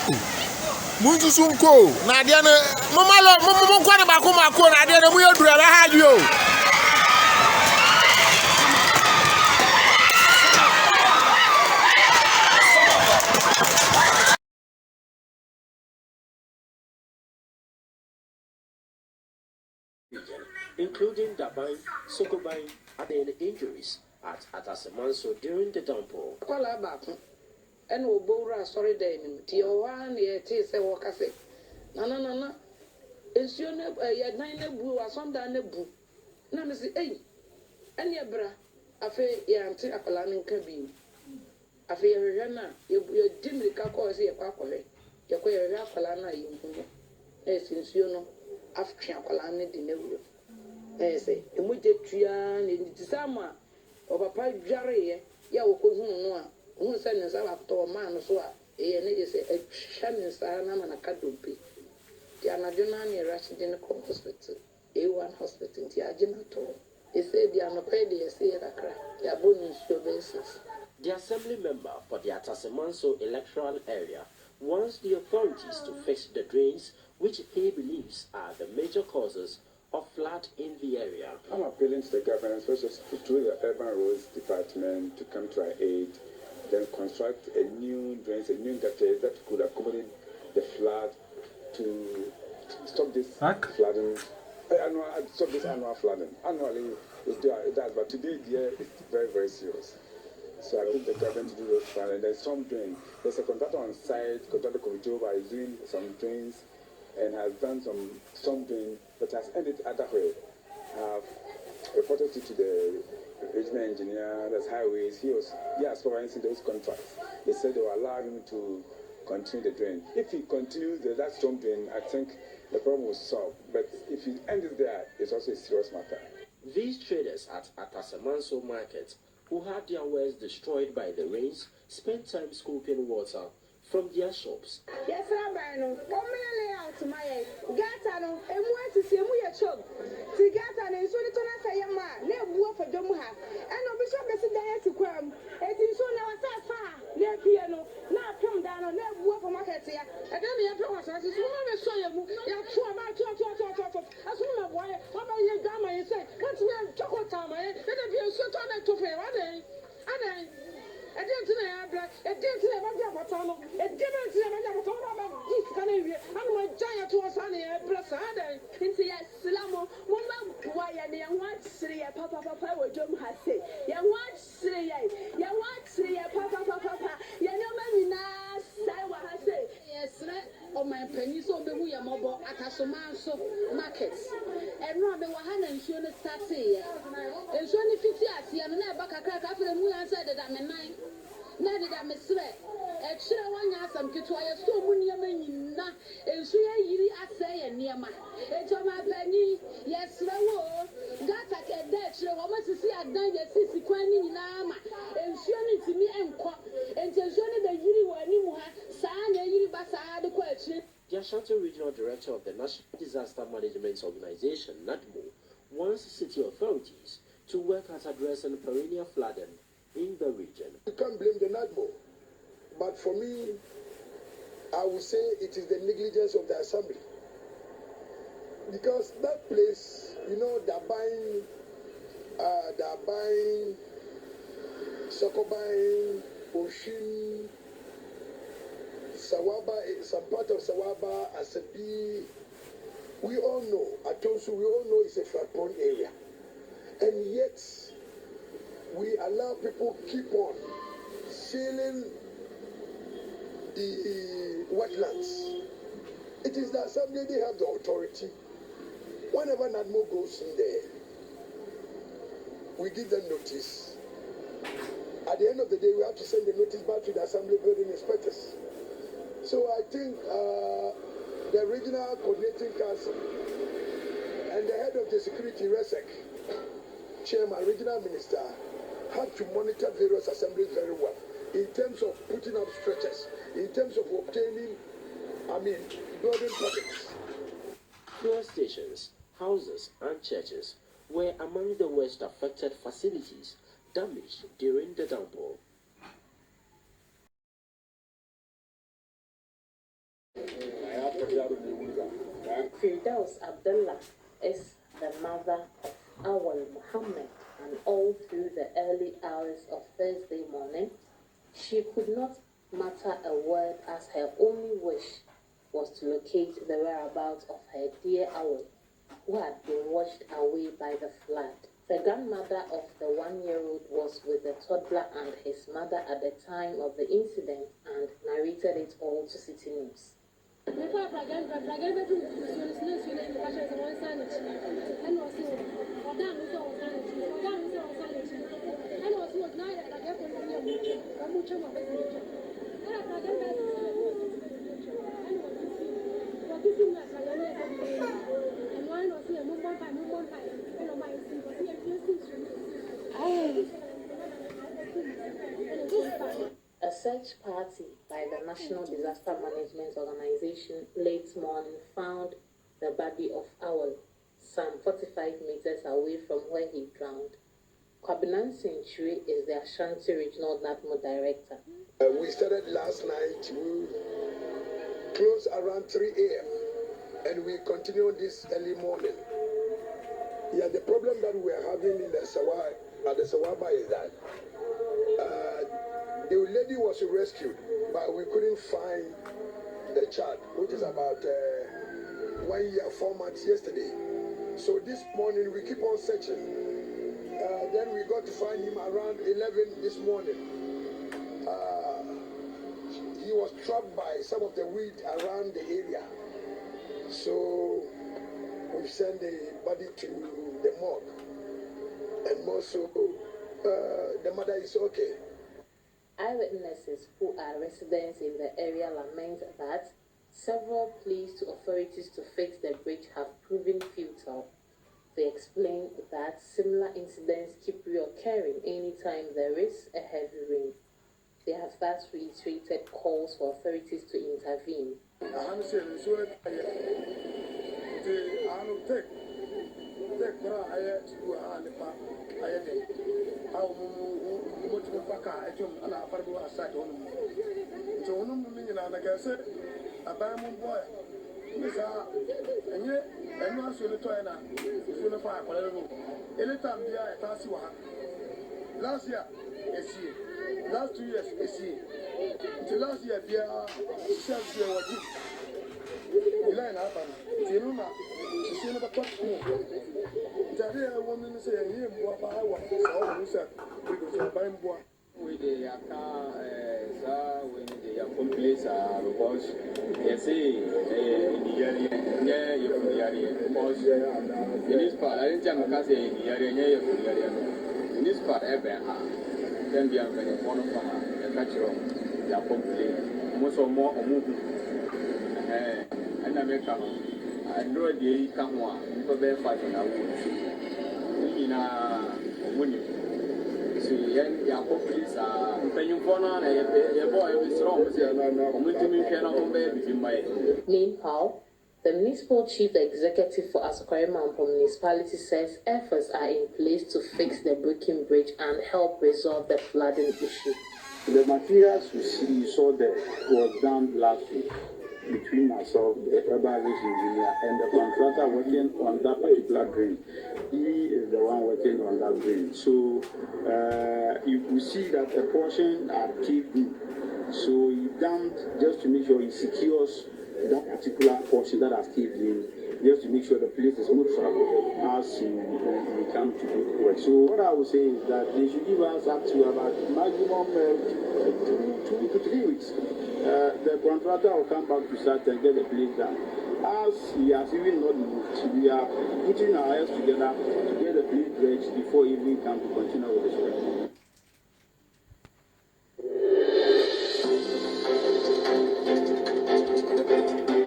Munzu sunko na ade na mama lo mama kwa ne bako mako na ade na mu yedura ba ha dwo. Including Dabai, Sokobai, and injuries at Atasemanso during the downpour. And we bora sorry day in Tiowan, yet is a walk. No. It's your nine blue or some down the boo. No, Miss A. And your bra, a fair yanty a palaning cabin. A fair rana, you dimly caco as a pacoe. Your queer palana, you since you know, after palani dinner. Say, and we did trian in the summer of a pipe jarry, Yawo. Who send us up to a man so a shining star and a cadumpi. The Anadunani Rashidin Hospital, A1 Hospital, the Aginato. He said the Anopedi, say a crack, the abundance your basis. The assembly member for the Atasemanso electoral area wants the authorities to fix the drains, which he believes are the major causes of flood in the area. I'm appealing to the government, especially through the Urban Roads Department, to come to our aid. Then construct a new drains, a new gutter that could accommodate the flood to stop this flooding. Stop this annual flooding. Annually, it does, but today, it's very, very serious. So I think the government to do those flooding. There's some drain. There's a contractor on site, contractor committee over is doing some drains and has done some drain, but has ended other way. I've reported it to the regional engineer, that's highways. He has supervising those contracts. They said they will allow him to continue the drain. If he continues that storm drain, I think the problem will solve. But if he ends there, it's also a serious matter. These traders at Atasemanso Market, who had their wares destroyed by the rains, spent time scooping water from their shops. Yes, Rabbi, out to my Gatano, and want to see me a chop. To Gatan and so the Tona Sayama, never work for Domuha, and no bishop is there to come. It is so now far, near piano, now come down and never work for market here. And then the approach is one of the you have two about as soon as why, what about your gamma? You say, what's real chocolate time? Let it be a sort of to pay one day. And I didn't say I didn't say about Yamatano, it didn't say about Yamatano, this Canadian, and my giant was on the Brasada. Into your slamo, woman, why and young watch three, Papa, what Jom has said. Young watch three, Papa, you know, man, Sawa has said. Yes, on my penny, so we are mobile at Atasemanso markets. And Robin Wahan and Shona Stasi. And Shoni 50 years, and never crack after the moon answered that I'm a nine. Neither that Miss Sweat. A chill one has some Kituaya so many men, and so ye I say, and near my. And to my penny, yes, no, got a dead, she almost to see a dang at 60 quanny in Ama, and Shoni to me and quack, and tell Shoni the Yuri were anymore, San Yuri Bassa the question. The Ashanti Regional Director of the National Disaster Management Organization, NADMO, wants city authorities to work at addressing perennial flooding in the region. You can't blame the NADMO, but for me, I would say it is the negligence of the assembly. Because that place, you know, they're buying Sokobai, Oshin, Sawaba, some part of Sawaba, Asabi. We all know, Atonsu, we all know it's a flood-prone area. And yet, we allow people keep on sealing the wetlands. It is the assembly, they have the authority. Whenever NADMO goes in there, we give them notice. At the end of the day, we have to send the notice back to the assembly building inspectors. So I think the regional coordinating council and the head of the security RESEC, chairman, regional minister, had to monitor various assemblies very well in terms of putting up stretchers, in terms of obtaining, building permits. Fuel stations, houses, and churches were among the worst affected facilities damaged during the downpour. Firdaus Abdullah is the mother of Awal Muhammad, and all through the early hours of Thursday morning, she could not mutter a word as her only wish was to locate the whereabouts of her dear Awal, who had been washed away by the flood. The grandmother of the 1-year-old was with the toddler and his mother at the time of the incident and narrated it all to City News. A search party by the National Disaster Management Organization late morning found the body of Awal some 45 meters away from where he drowned. Kwabinan Century is the Ashanti Regional NADMO Director. We started last night. We closed around 3 a.m. and we continue this early morning. Yeah, the problem that we are having in the Sawaba is that the lady was rescued, but we couldn't find the child, which is about 1 year, 4 months yesterday. So this morning we keep on searching. Then we got to find him around 11 this morning. He was trapped by some of the weed around the area. So we sent the body to the morgue. And also, the mother is okay. Eyewitnesses who are residents in the area lament that several pleas to authorities to fix the bridge have proven futile. They explain that similar incidents keep reoccurring anytime there is a heavy rain. They have thus reiterated calls for authorities to intervene. Last year, last 2 years, until last year, we the complaints because they say in this part, I didn't tell say in this part, then be one of the natural complaint. Most of more and I make I know the come one for their fight on our in a winning. Meanwhile, the municipal chief executive for Asokore municipality says efforts are in place to fix the broken bridge and help resolve the flooding issue. The materials you saw there was done last week between myself, the urban engineer, and the contractor working on that particular drain. He is the one working on that drain. So you could see that a portion are caved in. So he dumped just to make sure he secures that particular portion that has caved in, just to make sure the place is moved as we come to do work. So what I would say is that they should give us up to about maximum 2 to 3 weeks. The contractor will come back to start and get the place done. As he has even not moved, we are putting our heads together to get the place dredged before evening come to continue with the work.